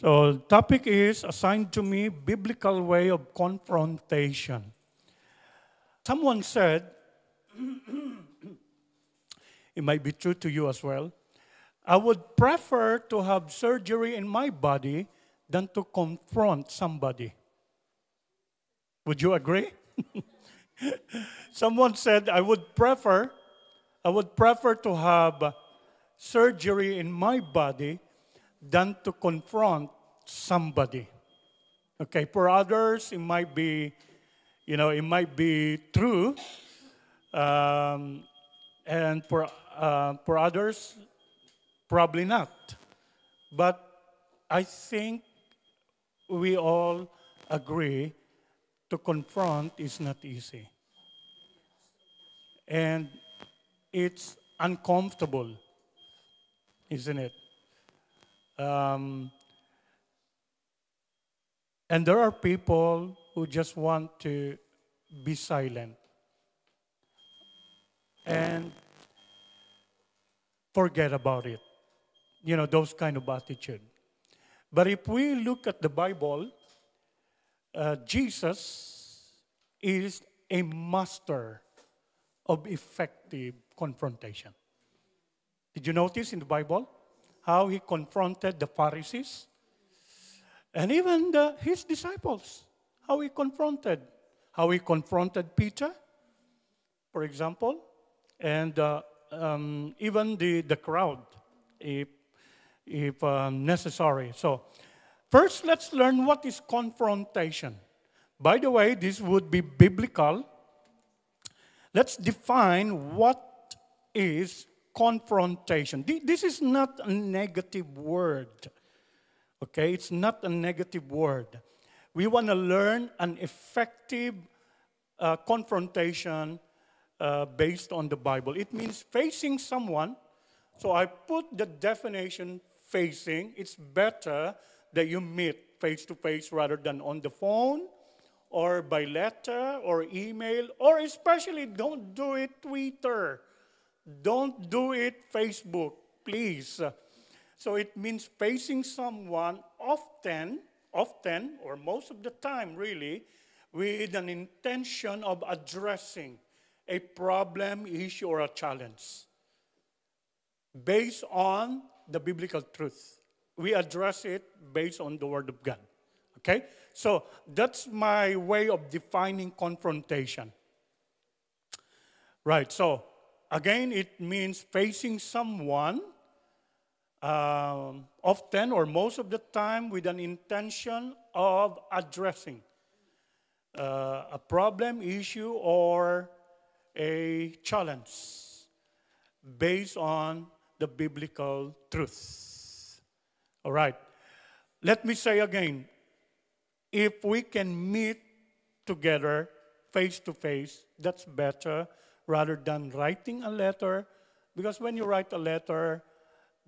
So, topic is assigned to me biblical way of confrontation. Someone said, it might be true to you as well, I would prefer to have surgery in my body than to confront somebody. Would you agree? Someone said I would prefer to have surgery in my body than to confront somebody. Okay, for others it might be, it might be true, um, and for others probably not. But I think we all agree to confront is not easy, and it's uncomfortable, isn't it? Um, and there are people who just want to be silent and forget about it. Those kind of attitude. But if we look at the Bible, Jesus is a master of effective confrontation. Did you notice in the Bible how he confronted the Pharisees and even his disciples? How he confronted Peter, for example, and even the crowd, if necessary. So, first, let's learn what is confrontation. By the way, this would be biblical. Let's define what is confrontation. This is not a negative word. Okay, it's not a negative word. We want to learn an effective confrontation based on the Bible. It means facing someone. So I put the definition facing. It's better that you meet face to face rather than on the phone or by letter or email, or especially don't do it Twitter. Don't do it Facebook, please. So it means facing someone often, or most of the time really, with an intention of addressing a problem, issue, or a challenge based on the biblical truth. We address it based on the Word of God. Okay? So that's my way of defining confrontation. Right, so again, it means facing someone often or most of the time with an intention of addressing a problem, issue, or a challenge based on the biblical truth. All right. Let me say again, if we can meet together face to face, that's better rather than writing a letter. Because when you write a letter,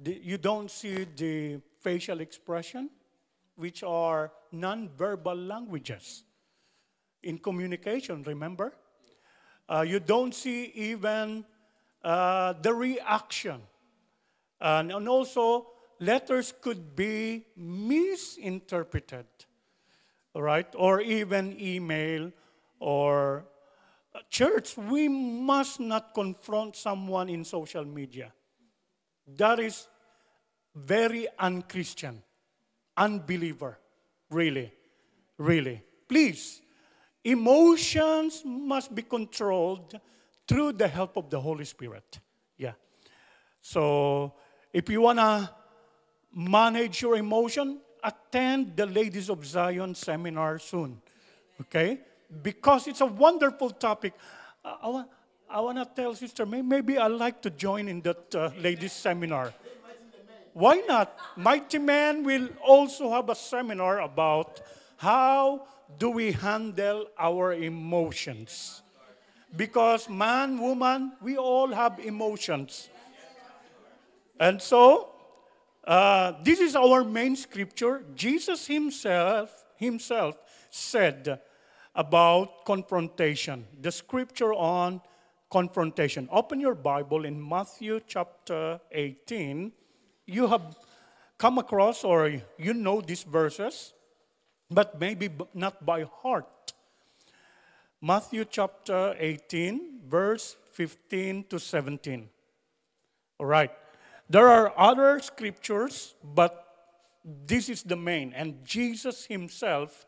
you don't see the facial expression, which are non-verbal languages in communication, remember? You don't see even the reaction. And also, letters could be misinterpreted, all right? Or even email or church. We must not confront someone in social media. That is very unchristian, unbeliever, really, really. Please, emotions must be controlled through the help of the Holy Spirit. Yeah. So, if you want to manage your emotion, attend the Ladies of Zion seminar soon. Okay? Because it's a wonderful topic. I want to tell Sister May, maybe I'd like to join in that ladies seminar. Why not? Mighty Men will also have a seminar about how do we handle our emotions. Because man, woman, we all have emotions. And so, this is our main scripture. Jesus himself said about confrontation. The scripture on confrontation. Open your Bible in Matthew chapter 18. You have come across or you know these verses, but maybe not by heart. Matthew chapter 18, verse 15 to 17. All right. There are other scriptures, but this is the main. And Jesus himself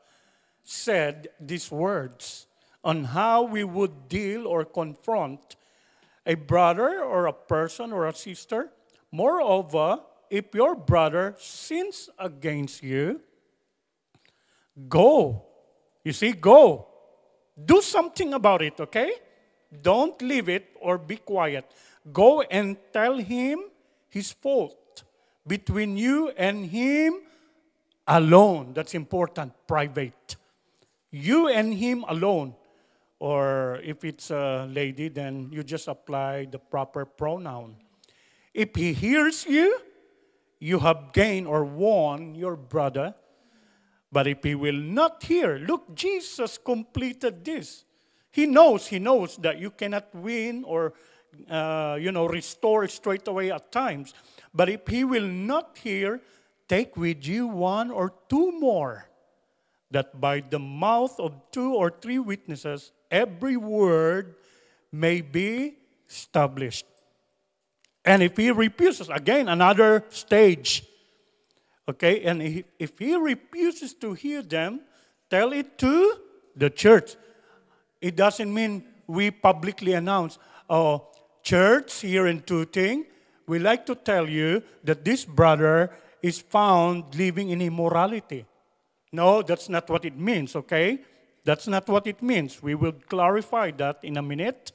said these words on how we would deal or confront a brother or a person or a sister. Moreover, if your brother sins against you, go. You see, go. Do something about it, okay? Don't leave it or be quiet. Go and tell him his fault between you and him alone. That's important, private. You and him alone. Or if it's a lady, then you just apply the proper pronoun. If he hears you, you have gained or won your brother. But if he will not hear, look, Jesus completed this. He knows that you cannot win or, restore straight away at times. But if he will not hear, take with you one or two more, that by the mouth of 2 or 3 witnesses, every word may be established. And if he refuses, again, another stage. Okay, and if he refuses to hear them, tell it to the church. It doesn't mean we publicly announce, oh, church here in Tuting, we like to tell you that this brother is found living in immorality. No, that's not what it means, okay? That's not what it means. We will clarify that in a minute.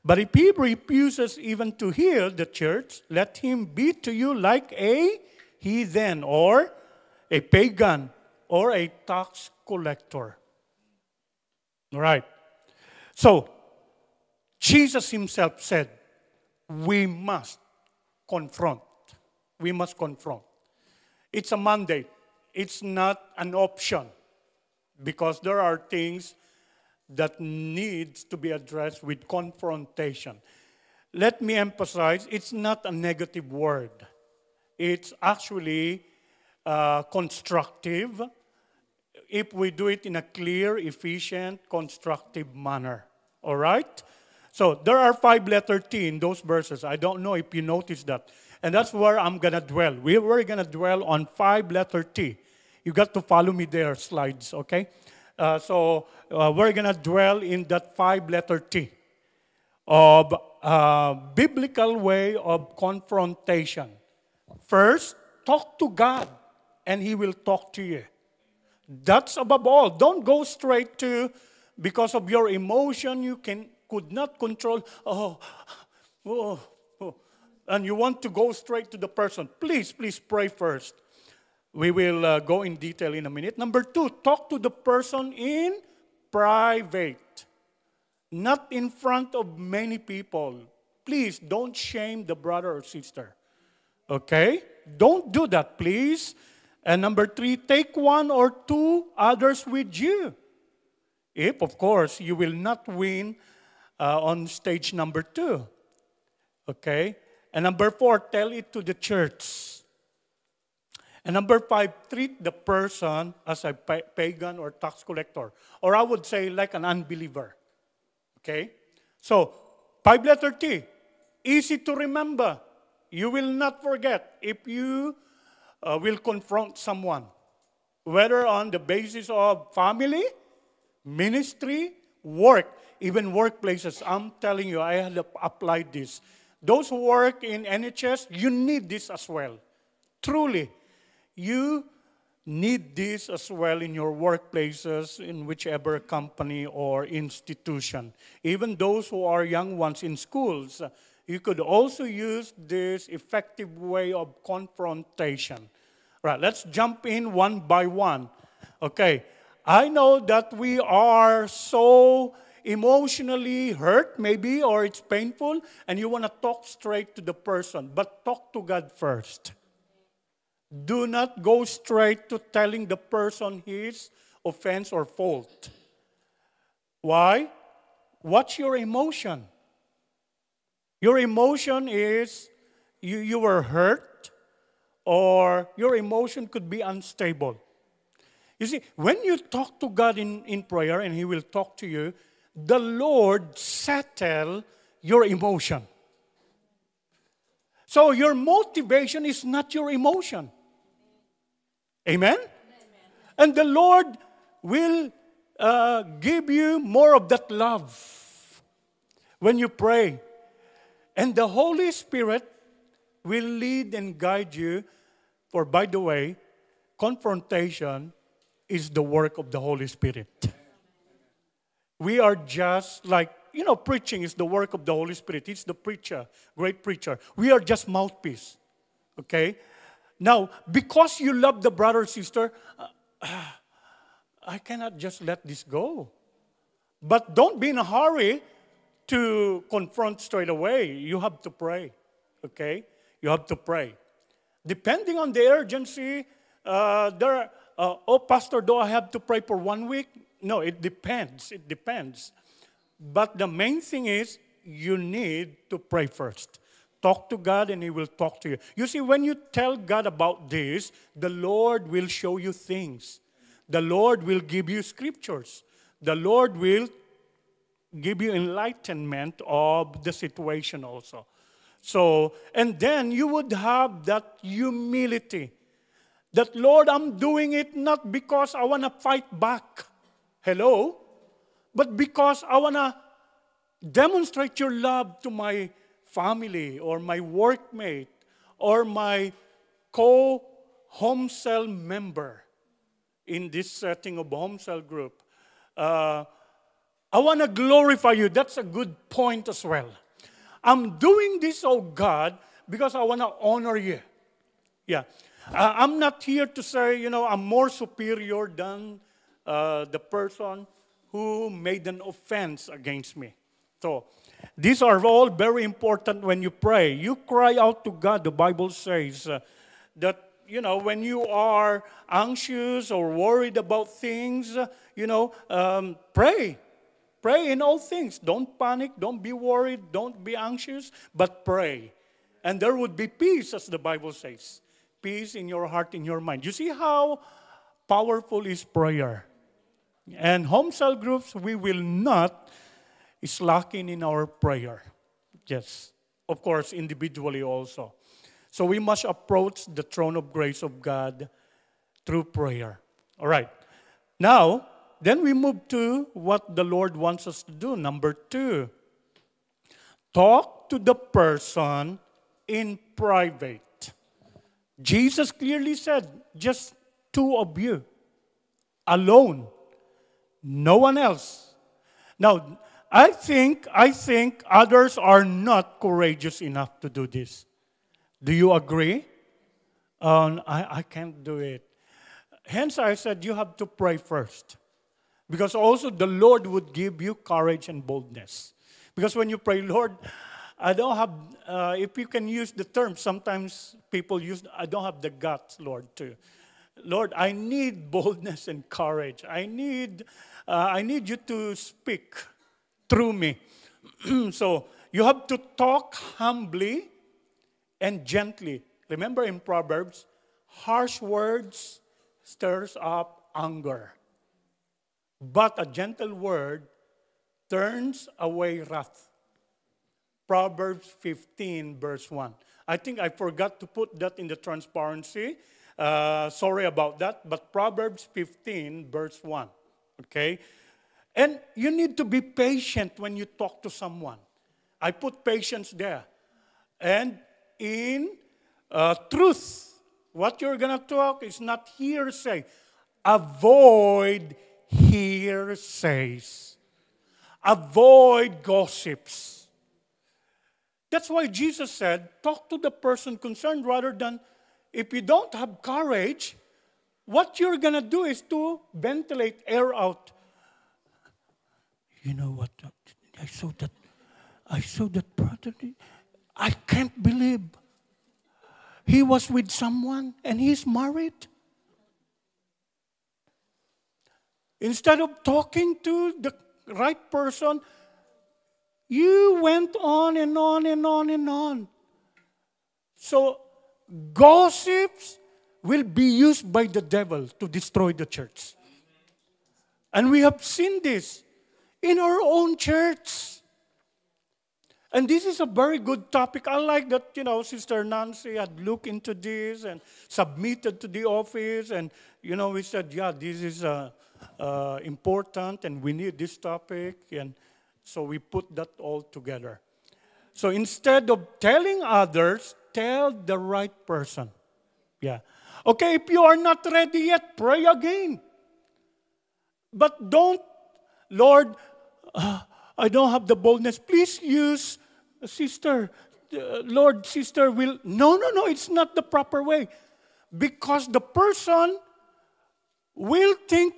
But if he refuses even to hear the church, let him be to you like a heathen or a pagan or a tax collector. All right. So, Jesus himself said, we must confront. We must confront. It's a mandate. It's not an option, because there are things that needs to be addressed with confrontation. Let me emphasize, it's not a negative word. It's actually constructive if we do it in a clear, efficient, constructive manner. All right? So there are 5 letter T in those verses. I don't know if you noticed that. And that's where I'm going to dwell. We're going to dwell on 5 letter T. You got to follow me there, slides, okay? So we're going to dwell in that 5 letter T of biblical way of confrontation. First, talk to God, and He will talk to you. That's above all. Don't go straight to, because of your emotion, you could not control, and you want to go straight to the person. Please pray first. We will go in detail in a minute. Number 2, talk to the person in private, not in front of many people. Please don't shame the brother or sister. Okay? Don't do that, please. And number 3, take 1 or 2 others with you. If, of course, you will not win on stage number 2. Okay? And number 4, tell it to the church. And number 5, treat the person as a pagan or tax collector. Or I would say like an unbeliever. Okay? So, 5 letter T. Easy to remember. You will not forget if you will confront someone. Whether on the basis of family, ministry, work, even workplaces. I'm telling you, I have applied this. Those who work in NHS, you need this as well. Truly. You need this as well in your workplaces, in whichever company or institution. Even those who are young ones in schools, you could also use this effective way of confrontation. Right, let's jump in one by one. Okay, I know that we are so emotionally hurt maybe, or it's painful, and you want to talk straight to the person, but talk to God first. Do not go straight to telling the person his offense or fault. Why? What's your emotion? Your emotion is you were hurt, or your emotion could be unstable. You see, when you talk to God in prayer and He will talk to you, the Lord settle your emotion. So your motivation is not your emotion. Amen? And the Lord will give you more of that love when you pray. And the Holy Spirit will lead and guide you. For, by the way, confrontation is the work of the Holy Spirit. We are just like, preaching is the work of the Holy Spirit. It's the preacher, great preacher. We are just mouthpiece. Okay? Now, because you love the brother or sister, I cannot just let this go. But don't be in a hurry to confront straight away. You have to pray. Okay? You have to pray. Depending on the urgency, Pastor, do I have to pray for 1 week? No, it depends. It depends. But the main thing is, you need to pray first. Talk to God and He will talk to you. You see, when you tell God about this, the Lord will show you things. The Lord will give you scriptures. The Lord will give you enlightenment of the situation also. So, and then you would have that humility. That, Lord, I'm doing it not because I want to fight back. Hello? But because I want to demonstrate your love to my family or my workmate or my co-home cell member in this setting of home cell group. I want to glorify you. That's a good point as well. I'm doing this, oh God, because I want to honor you. Yeah. I'm not here to say, I'm more superior than the person who made an offense against me. So, these are all very important when you pray. You cry out to God. The Bible says that, when you are anxious or worried about things, pray. Pray in all things. Don't panic. Don't be worried. Don't be anxious, but pray. And there would be peace, as the Bible says. Peace in your heart, in your mind. You see how powerful is prayer. And home cell groups, we will not slacking in our prayer. Yes, of course, individually also. So we must approach the throne of grace of God through prayer. All right. Now, then we move to what the Lord wants us to do. Number 2, talk to the person in private. Jesus clearly said, just 2 of you, alone, no one else. Now, I think others are not courageous enough to do this. Do you agree? I can't do it. Hence, I said you have to pray first. Because also the Lord would give you courage and boldness. Because when you pray, Lord, I don't have, if you can use the term, sometimes people use, I don't have the guts, Lord, too. Lord, I need boldness and courage. I need you to speak through me. So you have to talk humbly and gently. Remember in Proverbs, harsh words stirs up anger. But a gentle word turns away wrath. Proverbs 15, verse 1. I think I forgot to put that in the transparency. Sorry about that. But Proverbs 15, verse 1. Okay? And you need to be patient when you talk to someone. I put patience there. And in truth, what you're going to talk is not hearsay. Avoid hearsays. Avoid gossips. That's why Jesus said, talk to the person concerned rather than, if you don't have courage, what you're going to do is to ventilate air out. You know what? I saw that brother. I can't believe he was with someone and he's married. Instead of talking to the right person, you went on and on and on and on. So Gossips will be used by the devil to destroy the church. And we have seen this in our own church. And this is a very good topic. I like that, Sister Nancy had looked into this and submitted to the office. And, we said, yeah, this is important and we need this topic. And so we put that all together. So instead of telling others, tell the right person. Yeah. Okay, if you are not ready yet, pray again. But don't, Lord, I don't have the boldness. Please use sister. Lord, sister will. No, it's not the proper way. Because the person will think,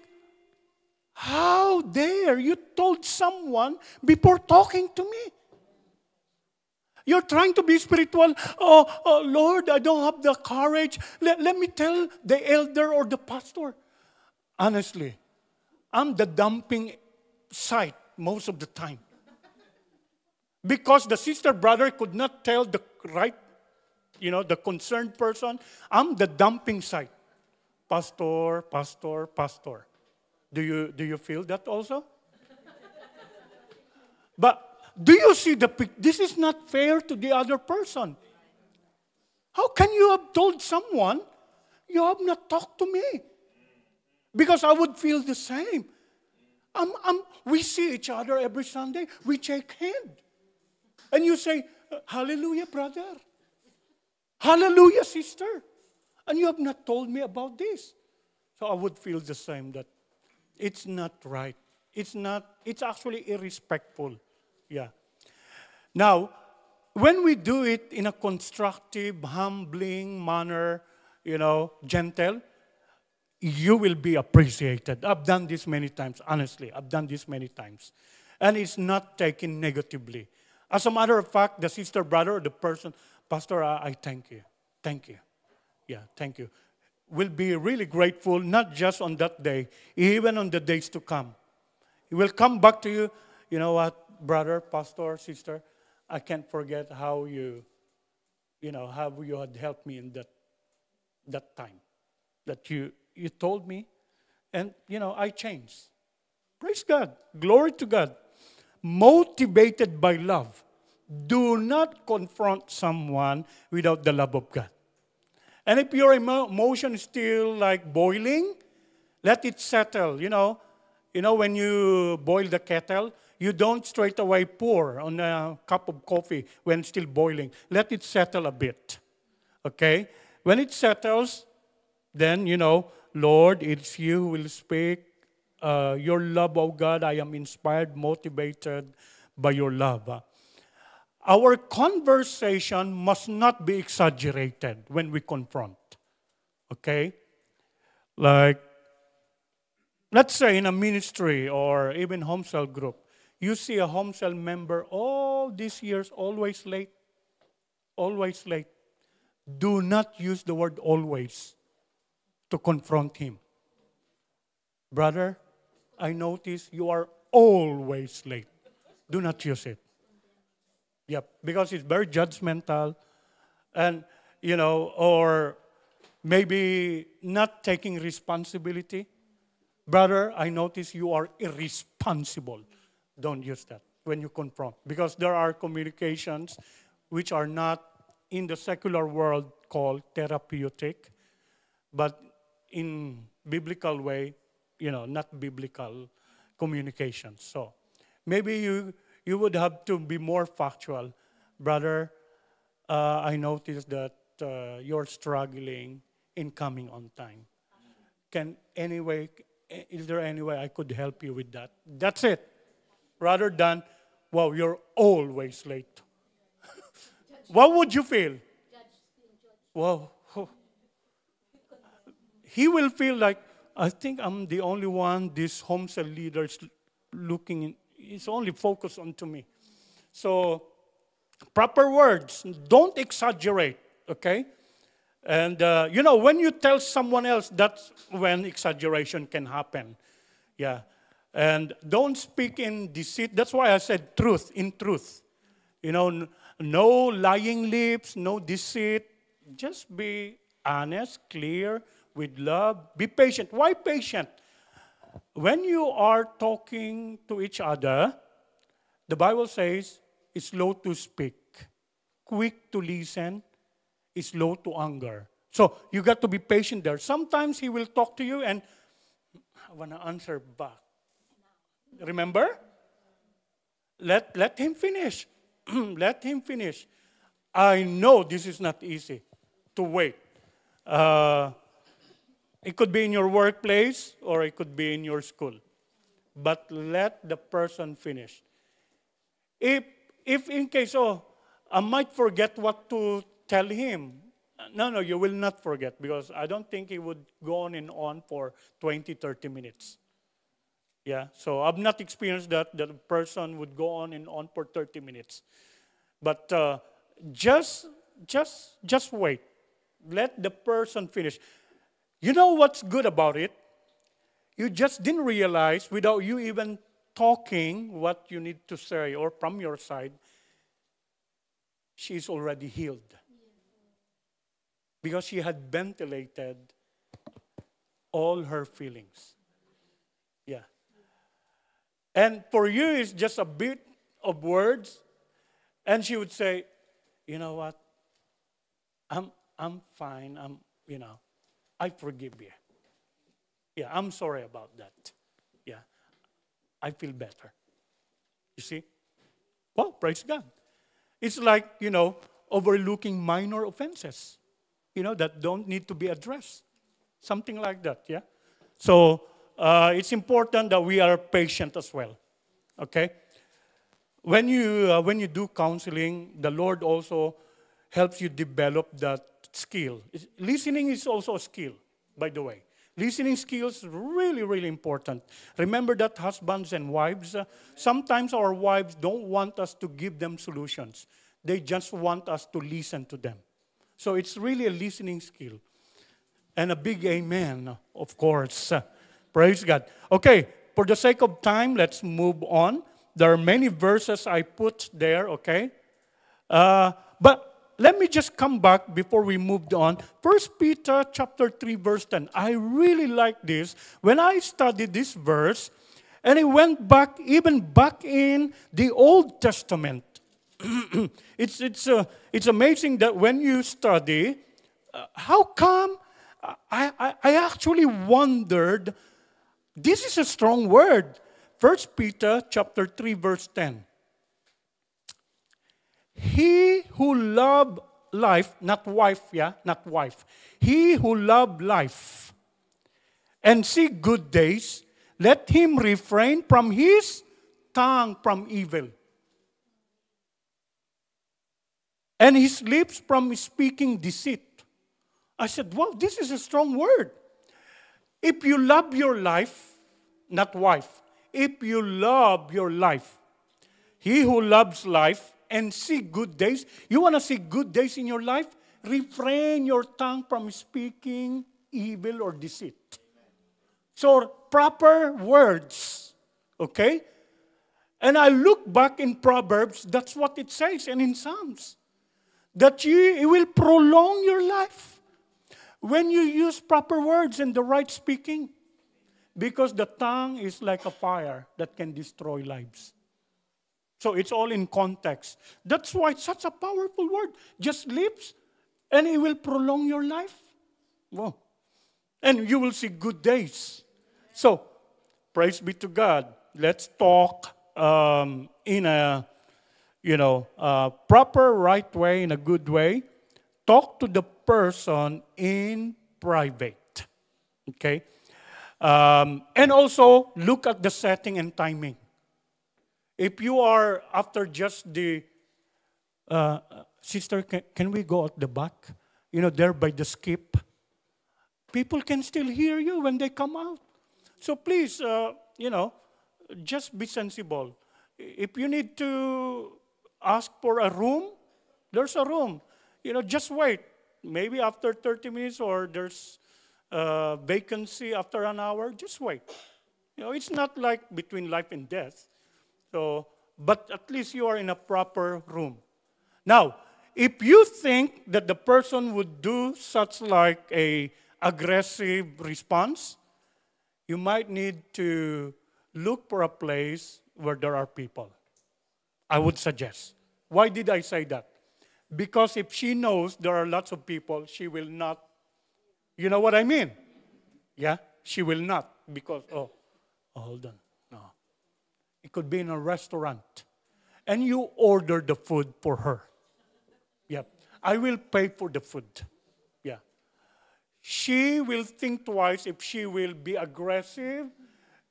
how dare you told someone before talking to me? You're trying to be spiritual. Oh, Lord, I don't have the courage. Let me tell the elder or the pastor. Honestly, I'm the dumping site most of the time. Because the sister brother could not tell the right, the concerned person, I'm the dumping site. Pastor. Do you feel that also? But do you see this is not fair to the other person. How can you have told someone, you have not talked to me? Because I would feel the same. We see each other every Sunday. We shake hands. And you say, hallelujah, brother. Hallelujah, sister. And you have not told me about this. So I would feel the same, that it's not right. It's actually irrespectful. Yeah. Now, when we do it in a constructive, humbling manner, gentle, you will be appreciated. I've done this many times, honestly. I've done this many times. And it's not taken negatively. As a matter of fact, the sister, brother, or the person, Pastor, I thank you. Thank you. Yeah, thank you. We'll be really grateful, not just on that day, even on the days to come. He will come back to you. You know what, brother, pastor, sister, I can't forget how you had helped me in that time. That you told me, and, I changed. Praise God. Glory to God. Motivated by love. Do not confront someone without the love of God. And if your emotion is still like boiling, let it settle. When you boil the kettle, you don't straight away pour on a cup of coffee when it's still boiling. Let it settle a bit. Okay? When it settles, then, Lord, it's you who will speak. Your love, oh God, I am inspired, motivated by your love. Our conversation must not be exaggerated when we confront. Okay? Like, let's say in a ministry or even home cell group, you see a home cell member all these years always late. Always late. Do not use the word always to confront him. Brother, I notice you are always late. Do not use it. Yep, because it's very judgmental and, or maybe not taking responsibility. Brother, I notice you are irresponsible. Don't use that when you confront. Because there are communications which are not in the secular world called therapeutic, but in biblical way, not biblical communications. So maybe you would have to be more factual. Brother, I noticed that you're struggling in coming on time. Is there any way I could help you with that? That's it. Rather than, wow, you're always late. What would you feel? Wow. He will feel like, I think I'm the only one this home cell leader is looking in. It's only focused onto me. So, proper words. Don't exaggerate, okay? And, when you tell someone else, that's when exaggeration can happen. Yeah. And don't speak in deceit. That's why I said truth, in truth. No lying lips, no deceit. Just be honest, clear, with love. Be patient. Why patient? When you are talking to each other, the Bible says, slow to speak, quick to listen, slow to anger. So you got to be patient there. Sometimes he will talk to you and I want to answer back. Remember? Let him finish. Let him finish. I know this is not easy to wait. It could be in your workplace or it could be in your school. But let the person finish. If in case, I might forget what to tell him. No, you will not forget because I don't think he would go on and on for 20, 30 minutes. Yeah, so I've not experienced that a person would go on and on for 30 minutes. But just wait. Let the person finish. You know what's good about it? You just didn't realize without you even talking what you need to say or from your side, she's already healed. Because she had ventilated all her feelings. Yeah. And for you, it's just a bit of words. And she would say, you know what? I'm fine. I forgive you. Yeah, I'm sorry about that. Yeah, I feel better. You see? Well, praise God. It's like, overlooking minor offenses, that don't need to be addressed. Something like that, yeah? So it's important that we are patient as well, okay? When you do counseling, the Lord also helps you develop that skill. Listening is also a skill, by the way. Listening skills is really, really important. Remember that husbands and wives, sometimes our wives don't want us to give them solutions. They just want us to listen to them. So it's really a listening skill. And a big amen, of course. Praise God. Okay, for the sake of time, let's move on. There are many verses I put there, okay? But let me just come back before we moved on. 1 Peter chapter 3, verse 10. I really like this. When I studied this verse, and I went back, even back in the Old Testament. It's amazing that when you study, how come I actually wondered, this is a strong word. 1 Peter chapter 3, verse 10. He who loved life, not wife, not wife. He who loved life and see good days, let him refrain from his tongue from evil, and his lips from speaking deceit. I said, wow, this is a strong word. If you love your life, not wife, if you love your life, he who loves life and see good days, you want to see good days in your life? Refrain your tongue from speaking evil or deceit. So, proper words, okay? And I look back in Proverbs, that's what it says, and in Psalms, that it will prolong your life when you use proper words and the right speaking. Because the tongue is like a fire that can destroy lives. So it's all in context. That's why it's such a powerful word. Just lips, and it will prolong your life. Wow. And you will see good days. So, praise be to God. Let's talk in a, proper, right way, in a good way. Talk to the person in private. Okay? And also, look at the setting and timing. If you are after just the, sister, can we go at the back? There by the skip. People can still hear you when they come out. So please, just be sensible. If you need to ask for a room, there's a room. Just wait. Maybe after 30 minutes or there's vacancy after an hour, just wait. It's not like between life and death. So, but at least you are in a proper room. Now, if you think that the person would do such like a aggressive response, you might need to look for a place where there are people. I would suggest. Why did I say that? Because if she knows there are lots of people, she will not. You know what I mean? Yeah? She will not. Because, hold on. No. It could be in a restaurant. And you order the food for her. Yep. I will pay for the food. Yeah. She will think twice if she will be aggressive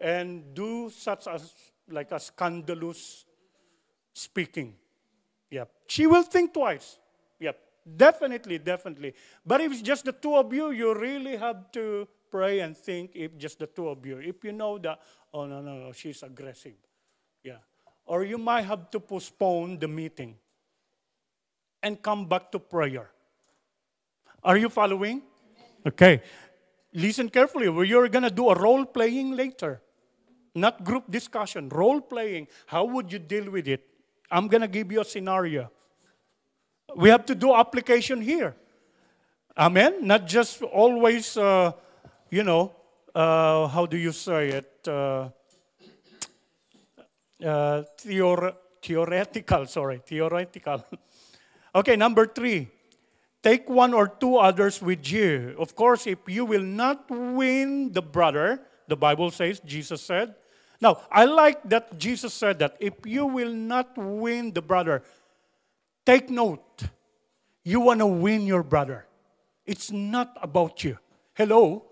and do such as like a scandalous speaking. Yep. She will think twice. Yep. Definitely, definitely. But if it's just the two of you, you really have to pray and think if just the two of you. If you know that, oh, no, she's aggressive. Yeah. Or you might have to postpone the meeting and come back to prayer. Are you following? Okay. Listen carefully. You're going to do a role playing later. Not group discussion. Role playing. How would you deal with it? I'm going to give you a scenario. We have to do application here. Amen? Not just always, how do you say it? Theoretical. Okay, number 3. Take one or two others with you. Of course, if you will not win the brother, the Bible says, Jesus said. Now, I like that Jesus said that. If you will not win the brother, take note. You want to win your brother. It's not about you. Hello?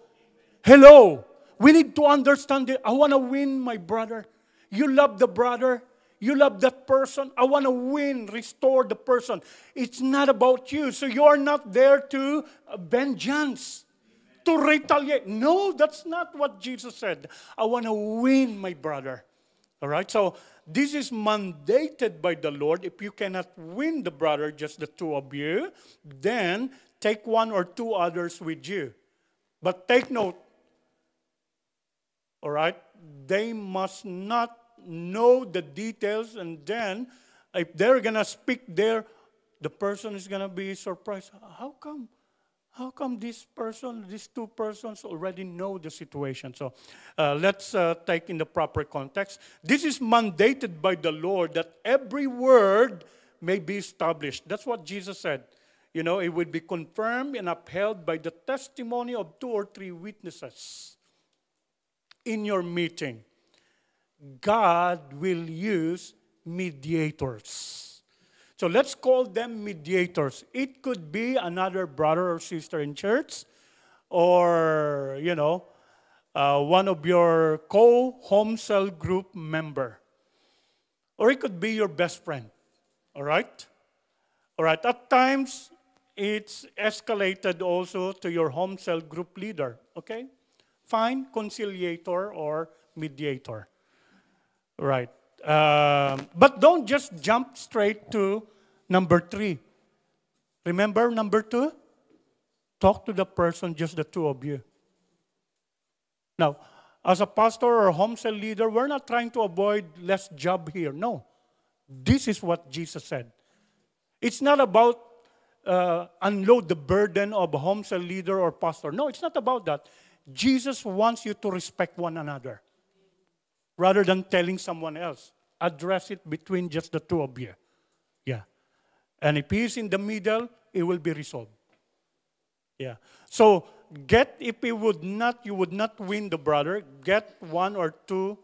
Hello? We need to understand that I want to win my brother. You love the brother. You love that person. I want to win, restore the person. It's not about you. So you are not there to vengeance, to retaliate. No, that's not what Jesus said. I want to win my brother. All right? So this is mandated by the Lord. If you cannot win the brother, just the two of you, then take one or two others with you. But take note, all right? They must not know the details, and then if they're going to speak there, the person is going to be surprised. How come this person, these two persons already know the situation? So let's take in the proper context. This is mandated by the Lord that every word may be established. That's what Jesus said. You know, it would be confirmed and upheld by the testimony of 2 or 3 witnesses in your meeting. God will use mediators. So let's call them mediators. It could be another brother or sister in church, or, one of your co-home cell group member. Or it could be your best friend. All right? All right. At times, it's escalated also to your home cell group leader. Okay? Fine, conciliator or mediator. Right. But don't just jump straight to number 3. Remember number 2? Talk to the person, just the two of you. Now, as a pastor or home cell leader, we're not trying to avoid less job here. No. This is what Jesus said. It's not about unload the burden of a home cell leader or pastor. No, it's not about that. Jesus wants you to respect one another. Rather than telling someone else. Address it between just the two of you. Yeah. And if he is in the middle, it will be resolved. Yeah. So, if you would not win the brother, get one or two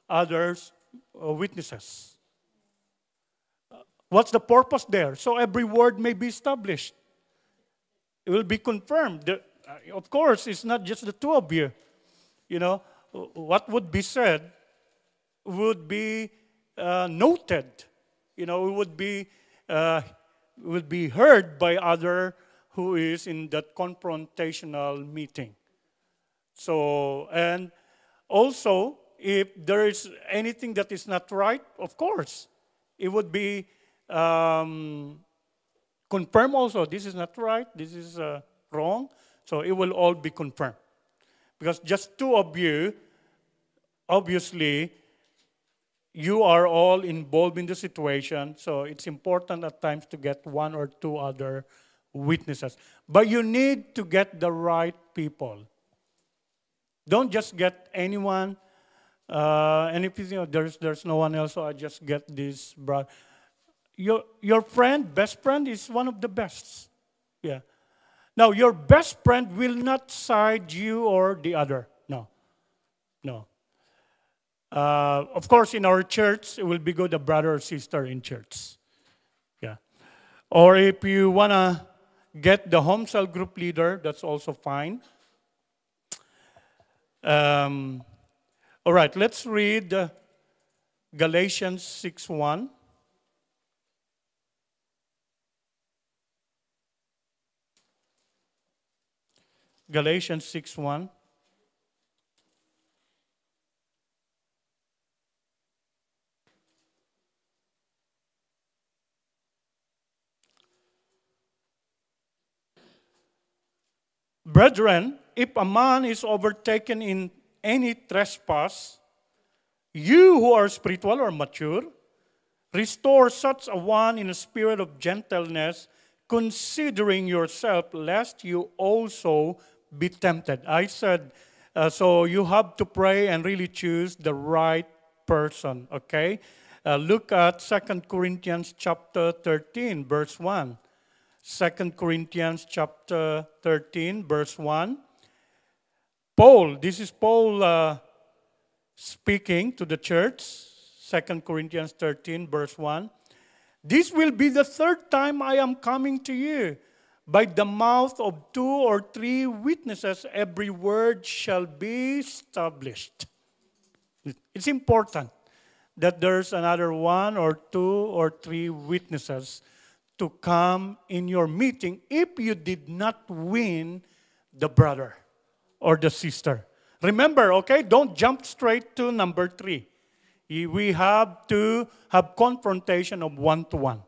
others witnesses. What's the purpose there? So every word may be established. It will be confirmed. Of course, it's not just the two of you. What would be said would be noted. It would be heard by other who is in that confrontational meeting. So, and also, if there is anything that is not right, of course, it would be confirmed also. This is not right, this is wrong. So it will all be confirmed. Because just two of you, obviously, you are all involved in the situation, so it's important at times to get one or two other witnesses. But you need to get the right people. Don't just get anyone, and if there's no one else, so I just get this brother. Your friend, best friend, is one of the best. Yeah. Now, your best friend will not side you or the other. No. No. Of course, in our church, it will be good a brother or sister in church. Yeah. Or if you want to get the home cell group leader, that's also fine. All right, let's read Galatians 6:1. Galatians 6:1. Brethren, if a man is overtaken in any trespass, you who are spiritual or mature, restore such a one in a spirit of gentleness, considering yourself, lest you also be tempted. I said, so you have to pray and really choose the right person, okay? Look at 2 Corinthians chapter 13, verse 1. 2 Corinthians chapter 13, verse 1. Paul, this is Paul speaking to the church, 2 Corinthians 13, verse 1. This will be the third time I am coming to you. By the mouth of 2 or 3 witnesses, every word shall be established. It's important that there's another 1 or 2 or 3 witnesses to come in your meeting if you did not win the brother or the sister. Remember, okay, don't jump straight to number 3. We have to have confrontation of 1-to-1.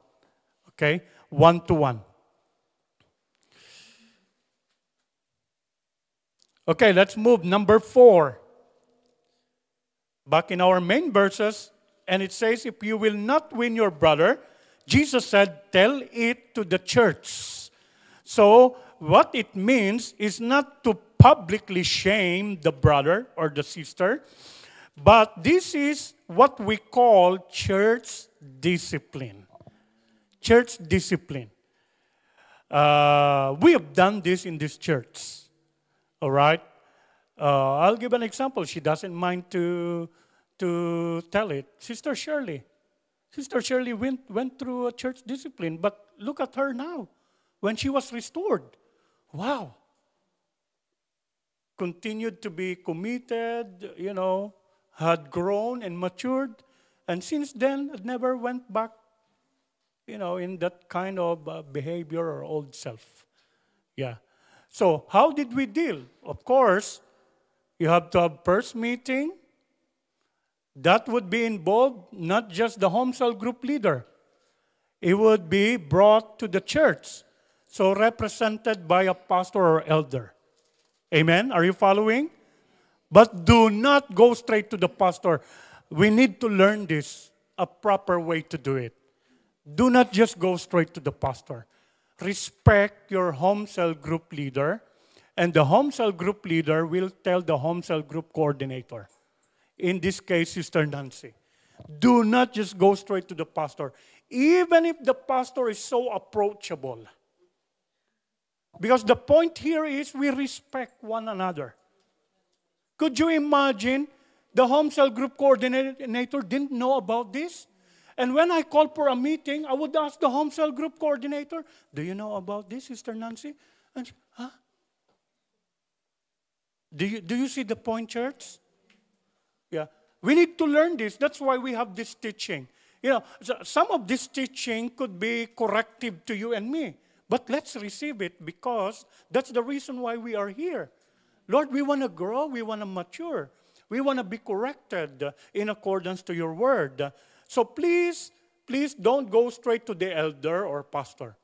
Okay, 1-to-1. Okay, let's move. Number 4. Back in our main verses, and it says, if you will not win your brother, Jesus said, tell it to the church. So, what it means is not to publicly shame the brother or the sister, but this is what we call church discipline. Church discipline. We have done this in this church. All right? I'll give an example. She doesn't mind to tell it. Sister Shirley went through a church discipline, but look at her now when she was restored. Wow. Continued to be committed, had grown and matured, and since then, never went back, in that kind of behavior or old self. Yeah. So, how did we deal? Of course, you have to have first meeting. That would be involved not just the home cell group leader. It would be brought to the church. So represented by a pastor or elder. Amen? Are you following? But do not go straight to the pastor. We need to learn this, a proper way to do it. Do not just go straight to the pastor. Respect your home cell group leader, and the home cell group leader will tell the home cell group coordinator. In this case, Sister Nancy. Do not just go straight to the pastor. Even if the pastor is so approachable. Because the point here is we respect one another. Could you imagine the home cell group coordinator didn't know about this? And when I called for a meeting, I would ask the home cell group coordinator, do you know about this, Sister Nancy? And she, huh? Do you see the point, church? Yeah. We need to learn this. That's why we have this teaching. Some of this teaching could be corrective to you and me. But let's receive it because that's the reason why we are here. Lord, we want to grow. We want to mature. We want to be corrected in accordance to your word. So please don't go straight to the elder or pastor.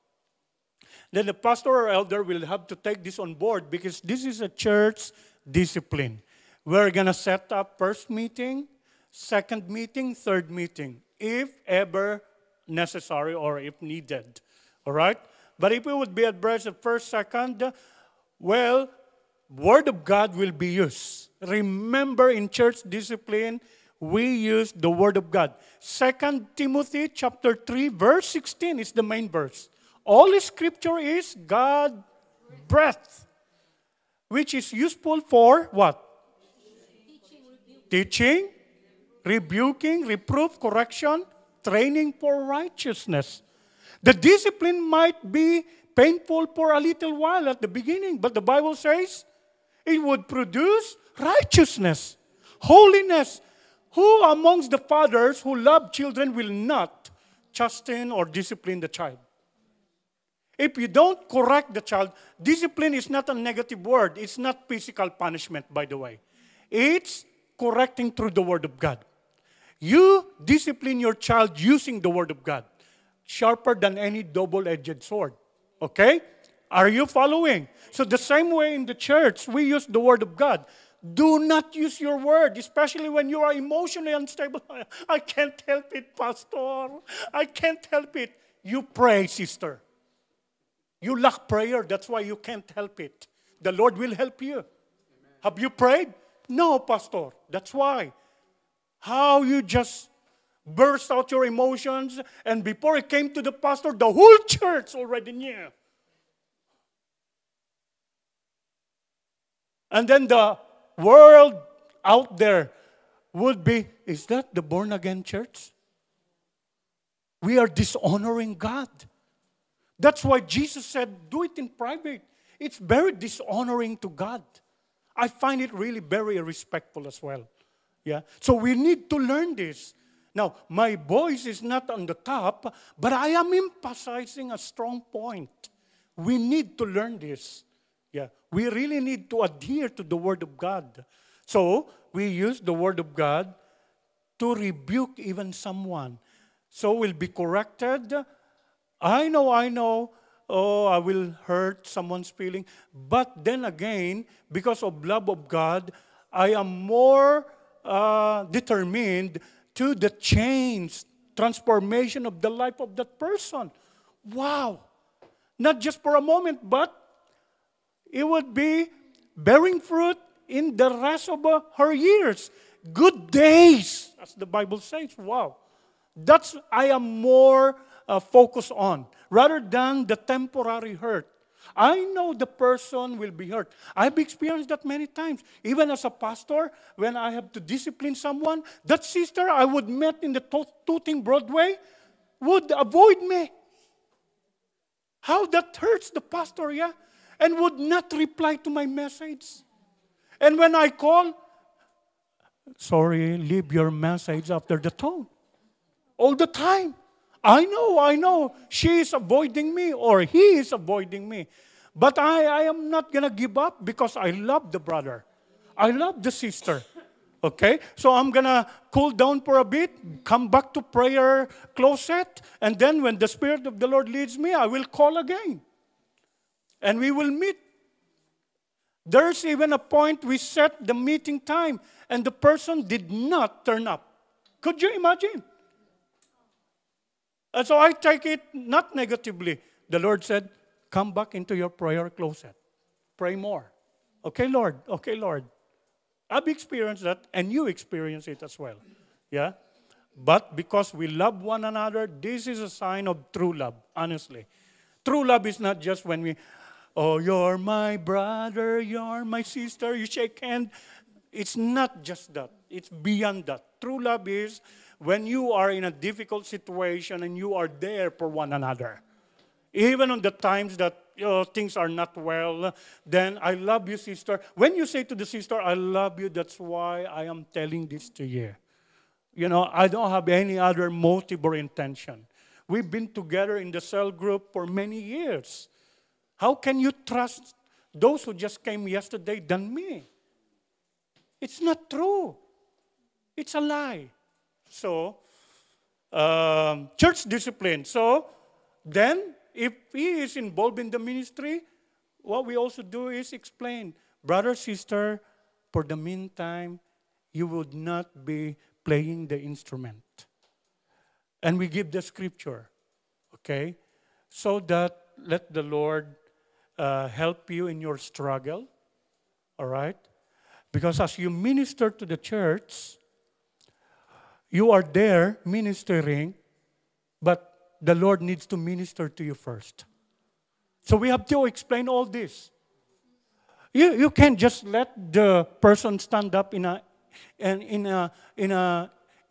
Then the pastor or elder will have to take this on board because this is a church discipline. We're going to set up first meeting. second meeting, third meeting, if ever necessary or if needed. All right? But if we would be addressed at first, second, well, Word of God will be used. Remember, in church discipline, we use the Word of God. 2 Timothy chapter 3, verse 16 is the main verse. All Scripture is God breath, which is useful for what? Teaching, rebuking, reproof, correction, training for righteousness. The discipline might be painful for a little while at the beginning, but the Bible says it would produce righteousness, holiness. Who amongst the fathers who love children will not chasten or discipline the child? If you don't correct the child, discipline is not a negative word. It's not physical punishment, by the way. It's correcting through the Word of God. You discipline your child using the Word of God, sharper than any double-edged sword. Okay? Are you following? So the same way in the church, we use the Word of God. Do not use your word, especially when you are emotionally unstable. I can't help it, Pastor. I can't help it. You pray, sister. You lack prayer. That's why you can't help it. The Lord will help you. Amen. Have you prayed? No, Pastor. That's why. How you just burst out your emotions, and before it came to the pastor, the whole church already knew. And then the world out there would be, is that the born-again church? We are dishonoring God. That's why Jesus said, do it in private. It's very dishonoring to God. I find it really very irrespectful as well. Yeah. So we need to learn this. Now, my voice is not on the top, but I am emphasizing a strong point. We need to learn this. Yeah. We really need to adhere to the Word of God. So, we use the Word of God to rebuke even someone. So, we'll be corrected. I know, oh, I will hurt someone's feeling. But then again, because of love of God, I am more determined to the change, transformation of the life of that person. Wow! Not just for a moment, but it would be bearing fruit in the rest of her years. Good days, as the Bible says. Wow! That's I am more focused on, rather than the temporary hurt. I know the person will be hurt. I've experienced that many times. Even as a pastor, when I have to discipline someone, that sister I would meet in the Tooting Broadway would avoid me. How that hurts the pastor, yeah? And would not reply to my message. And when I call, sorry, leave your message after the tone. All the time. I know. She is avoiding me or he is avoiding me. But I am not going to give up because I love the brother. I love the sister. Okay? So I'm going to cool down for a bit, come back to prayer closet, and then when the Spirit of the Lord leads me, I will call again. And we will meet. There's even a point we set the meeting time and the person did not turn up. Could you imagine? And so I take it not negatively. The Lord said, come back into your prayer closet. Pray more. Okay, Lord. Okay, Lord. I've experienced that, and you experience it as well. Yeah? But because we love one another, this is a sign of true love, honestly. True love is not just when we, oh, you're my brother, you're my sister, you shake hands. It's not just that. It's beyond that. True love is when you are in a difficult situation and you are there for one another. Even on the times that things are not well, then I love you, sister. When you say to the sister, I love you, that's why I am telling this to you. You know, I don't have any other motive or intention. We've been together in the cell group for many years. How can you trust those who just came yesterday than me? It's not true. It's a lie. So, church discipline. So, then, if he is involved in the ministry, what we also do is explain, brother, sister, for the meantime, you would not be playing the instrument. And we give the scripture, okay? So that let the Lord help you in your struggle, all right? Because as you minister to the church, you are there ministering, but the Lord needs to minister to you first. So we have to explain all this. You can't just let the person stand up in a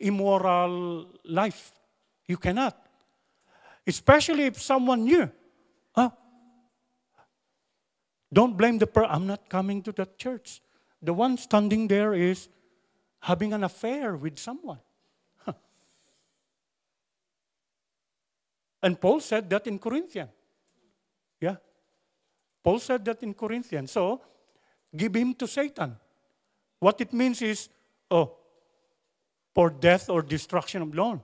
immoral life. You cannot. Especially if someone new. Don't blame the person. I'm not coming to that church. The one standing there is having an affair with someone. And Paul said that in Corinthians. Yeah. Paul said that in Corinthians. So, give him to Satan. What it means is, for death or destruction of alone.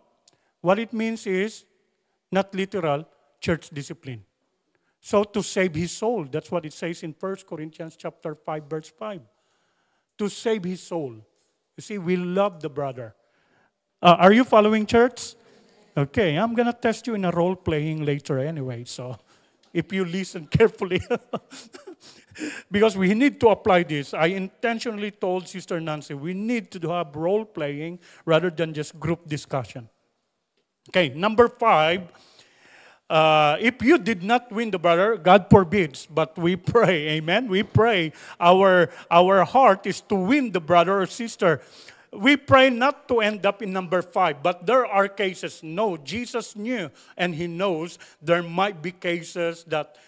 What it means is, not literal, church discipline. So, to save his soul. That's what it says in 1 Corinthians chapter 5, verse 5. To save his soul. You see, we love the brother. Are you following, church? Okay, I'm going to test you in a role-playing later anyway, so if you listen carefully. Because we need to apply this. I intentionally told Sister Nancy, we need to have role-playing rather than just group discussion. Okay, number 5, if you did not win the brother, God forbids, but we pray, amen? We pray. Our heart is to win the brother or sister. We pray not to end up in number 5, but there are cases. No, Jesus knew, and He knows there might be cases that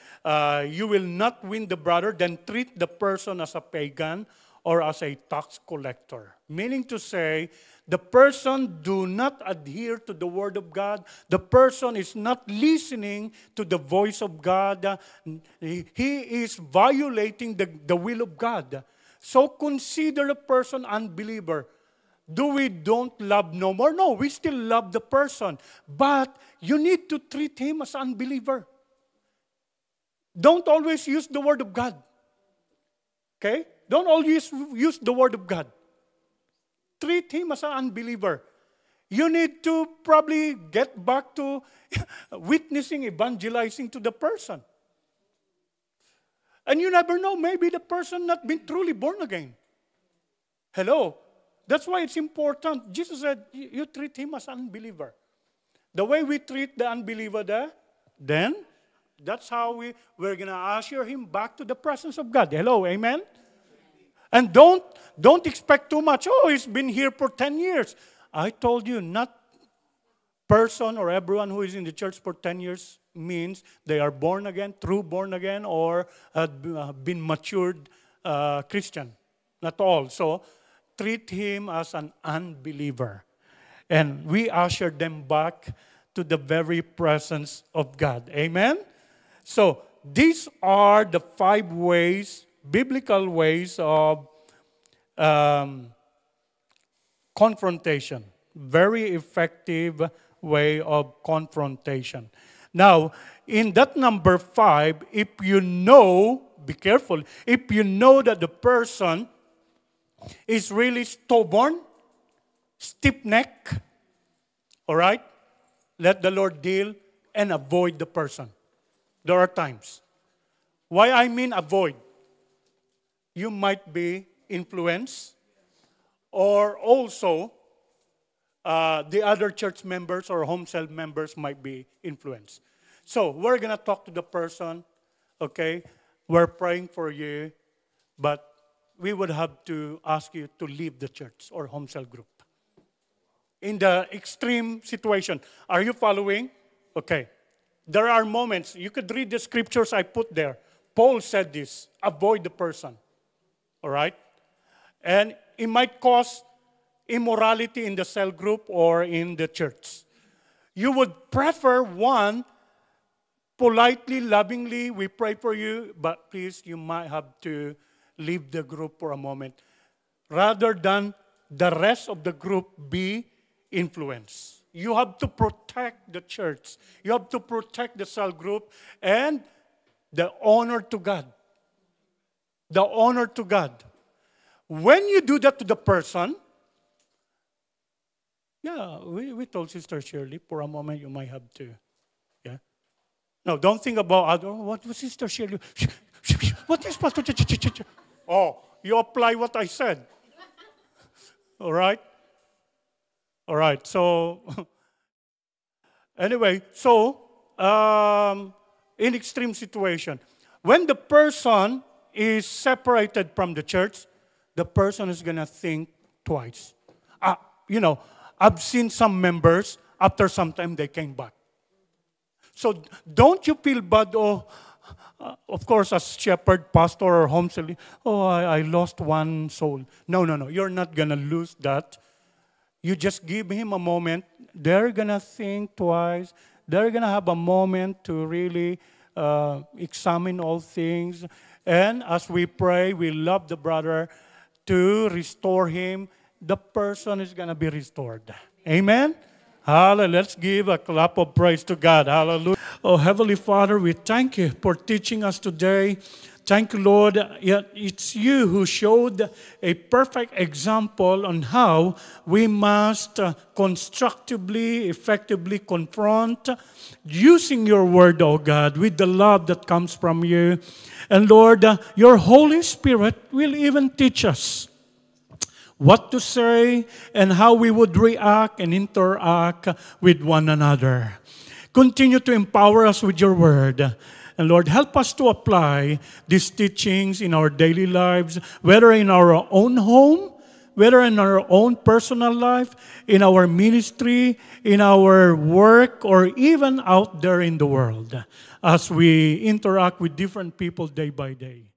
you will not win the brother, then treat the person as a pagan or as a tax collector. Meaning to say, the person do not adhere to the Word of God. The person is not listening to the voice of God. He is violating the will of God. So consider the person unbeliever. Do we don't love no more? No, we still love the person. But you need to treat him as an unbeliever. Don't always use the Word of God. Okay? Don't always use the Word of God. Treat him as an unbeliever. You need to probably get back to witnessing, evangelizing to the person. And you never know, maybe the person not been truly born again. Hello? That's why it's important. Jesus said, you treat him as an unbeliever. The way we treat the unbeliever there, then that's how we're going to usher him back to the presence of God. Hello, amen? And don't expect too much. Oh, he's been here for 10 years. I told you, not person or everyone who is in the church for 10 years means they are born again, true born again, or have been matured Christian. Not all. So, treat him as an unbeliever. And we usher them back to the very presence of God. Amen? So, these are the 5 ways, biblical ways of confrontation. Very effective way of confrontation. Now, in that number 5, if you know, be careful, if you know that the person is really stubborn, stiff-necked, all right? Let the Lord deal and avoid the person. There are times. Why I mean avoid? You might be influenced, or also the other church members or home cell members might be influenced. So we're going to talk to the person, okay? We're praying for you, but we would have to ask you to leave the church or home cell group. In the extreme situation. Are you following? Okay. There are moments. You could read the scriptures I put there. Paul said this. Avoid the person. All right? And it might cause immorality in the cell group or in the church. You would prefer one, politely, lovingly, we pray for you, but please, you might have to leave the group for a moment, rather than the rest of the group be influenced. You have to protect the church. You have to protect the cell group and the honor to God. The honor to God. When you do that to the person, Yeah, we told Sister Shirley, for a moment you might have to. Yeah. No, don't think about other. "Oh, what was Sister Shirley? What is Pastor? Oh, you apply what I said. All right? All right. So, anyway, so in extreme situation, when the person is separated from the church, the person is going to think twice. Uh, you know, I've seen some members, after some time, they came back. So don't you feel bad, oh, of course, as shepherd, pastor, or homeschooling, oh, I lost one soul. No, no, no. You're not going to lose that. You just give him a moment. They're going to think twice. They're going to have a moment to really examine all things. And as we pray, we love the brother to restore him. The person is going to be restored. Amen? Hallelujah. Let's give a clap of praise to God. Hallelujah. Oh, Heavenly Father, we thank you for teaching us today. Thank you, Lord. It's you who showed a perfect example on how we must constructively, effectively confront using your word, oh God, with the love that comes from you. And Lord, your Holy Spirit will even teach us what to say and how we would react and interact with one another. Continue to empower us with your word. And Lord, help us to apply these teachings in our daily lives, whether in our own home, whether in our own personal life, in our ministry, in our work, or even out there in the world as we interact with different people day by day.